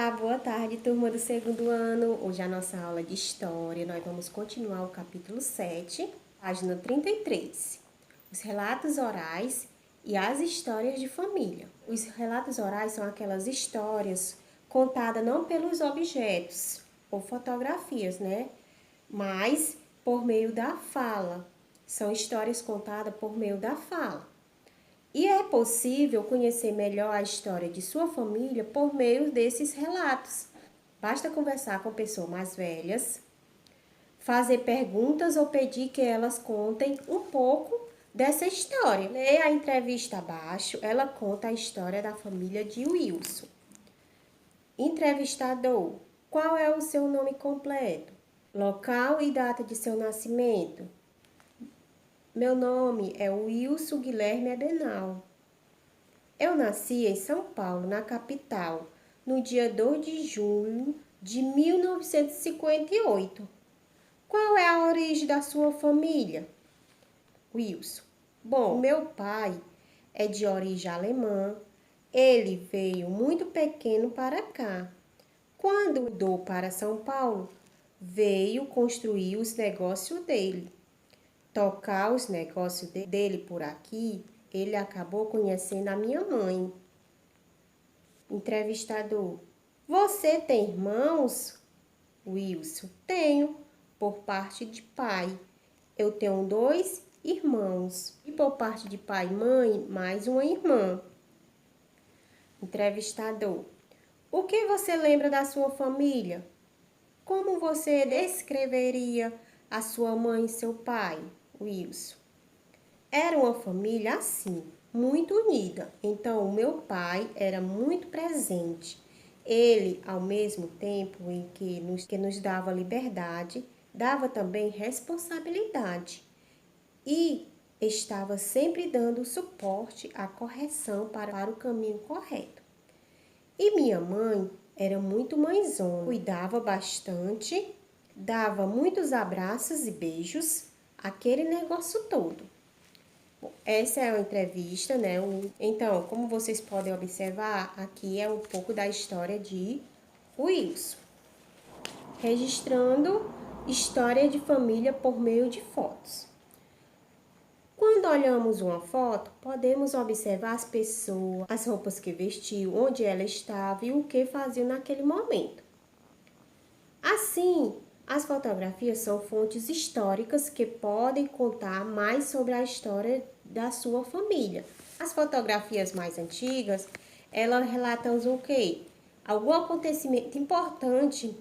Olá, boa tarde, turma do segundo ano. Hoje a nossa aula de História, nós vamos continuar o capítulo 7, página 33. Os relatos orais e as histórias de família. Os relatos orais são aquelas histórias contadas não pelos objetos ou fotografias, né? Mas por meio da fala. São histórias contadas por meio da fala. E é possível conhecer melhor a história de sua família por meio desses relatos. Basta conversar com pessoas mais velhas, fazer perguntas ou pedir que elas contem um pouco dessa história. Leia a entrevista abaixo, ela conta a história da família de Wilson. Entrevistador: qual é o seu nome completo? Local e data de seu nascimento? Meu nome é Wilson Guilherme Adenal. Eu nasci em São Paulo, na capital, no dia 2 de julho de 1958. Qual é a origem da sua família? Wilson: bom, meu pai é de origem alemã. Ele veio muito pequeno para cá. Quando mudou para São Paulo, veio construir os negócios dele. Tocar os negócios dele por aqui, ele acabou conhecendo a minha mãe. Entrevistador: você tem irmãos? Wilson: tenho, por parte de pai. Eu tenho 2 irmãos. E por parte de pai e mãe, mais uma irmã. Entrevistador: o que você lembra da sua família? Como você descreveria a sua mãe e seu pai? Wilson: era uma família assim, muito unida. Então, o meu pai era muito presente. Ele, ao mesmo tempo em que nos dava liberdade, dava também responsabilidade. E estava sempre dando suporte à correção para o caminho correto. E minha mãe era muito mãezona, cuidava bastante, dava muitos abraços e beijos, aquele negócio todo. Bom, essa é a entrevista, né? Então, como vocês podem observar, aqui é um pouco da história de Wilson. Registrando história de família por meio de fotos. Quando olhamos uma foto, podemos observar as pessoas, as roupas que vestiu, onde ela estava e o que fazia naquele momento. Assim, as fotografias são fontes históricas que podem contar mais sobre a história da sua família. As fotografias mais antigas, elas relatam o quê? Algum acontecimento importante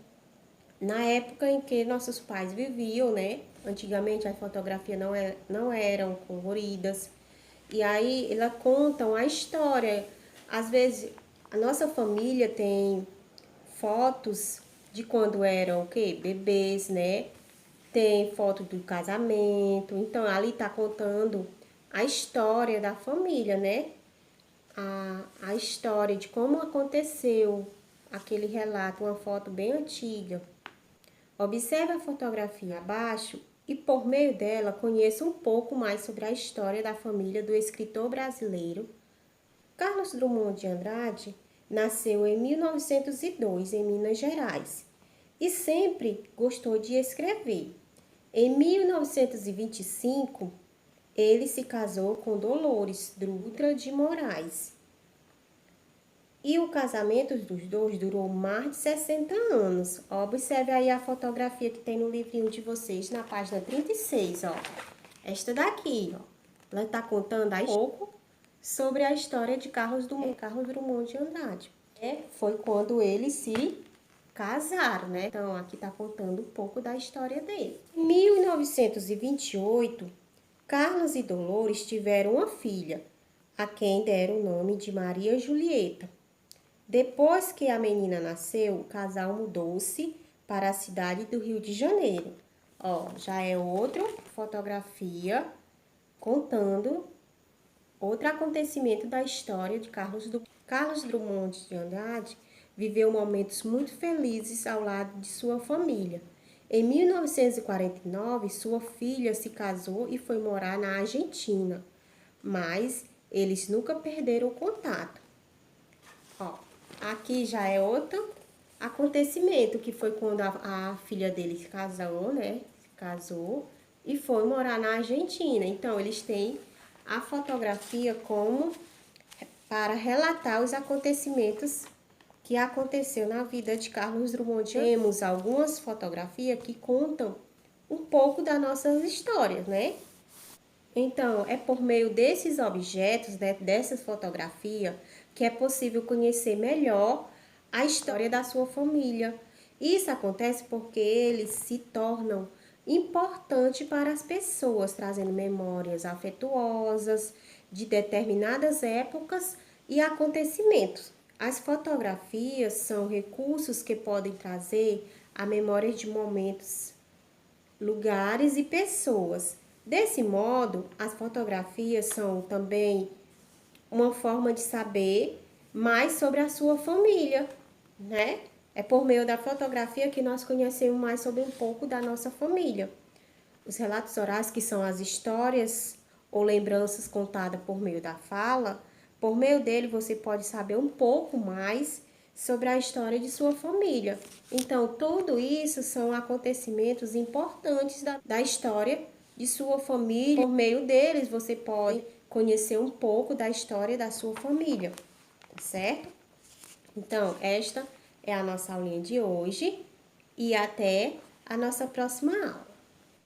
na época em que nossos pais viviam, né? Antigamente as fotografias não eram coloridas. E aí elas contam a história. Às vezes a nossa família tem fotos de quando eram o quê? Bebês, né? Tem foto do casamento. Então ali tá contando a história da família, né? A história de como aconteceu aquele relato, uma foto bem antiga. Observe a fotografia abaixo e, por meio dela, conheça um pouco mais sobre a história da família do escritor brasileiro. Carlos Drummond de Andrade nasceu em 1902 em Minas Gerais e sempre gostou de escrever. Em 1925, ele se casou com Dolores Dutra de Moraes. E o casamento dos dois durou mais de 60 anos. Observe aí a fotografia que tem no livrinho de vocês, na página 36, ó. Esta daqui, ó. Ela está contando aí um pouco sobre a história de Carlos Drummond de Andrade. Foi quando eles se casaram, né? Então, aqui está contando um pouco da história dele. Em 1928, Carlos e Dolores tiveram uma filha, a quem deram o nome de Maria Julieta. Depois que a menina nasceu, o casal mudou-se para a cidade do Rio de Janeiro. Ó, já é outra fotografia contando outro acontecimento da história de Carlos Drummond de Andrade. Viveu momentos muito felizes ao lado de sua família. Em 1949, sua filha se casou e foi morar na Argentina, mas eles nunca perderam o contato. Ó, aqui já é outra acontecimento, que foi quando a filha dele se casou, né? Se casou e foi morar na Argentina. Então, eles têm a fotografia como para relatar os acontecimentos que aconteceu na vida de Carlos Drummond de Andrade. Temos algumas fotografias que contam um pouco das nossas histórias, né? Então, é por meio desses objetos, né, dessas fotografias, que é possível conhecer melhor a história da sua família. Isso acontece porque eles se tornam importantes para as pessoas, trazendo memórias afetuosas de determinadas épocas e acontecimentos. As fotografias são recursos que podem trazer a memória de momentos, lugares e pessoas. Desse modo, as fotografias são também uma forma de saber mais sobre a sua família, né? É por meio da fotografia que nós conhecemos mais sobre um pouco da nossa família. Os relatos orais, que são as histórias ou lembranças contadas por meio da fala, por meio dele você pode saber um pouco mais sobre a história de sua família. Então, tudo isso são acontecimentos importantes da história de sua família. Por meio deles, você pode conhecer um pouco da história da sua família, tá certo? Então, esta é a nossa aulinha de hoje e até a nossa próxima aula.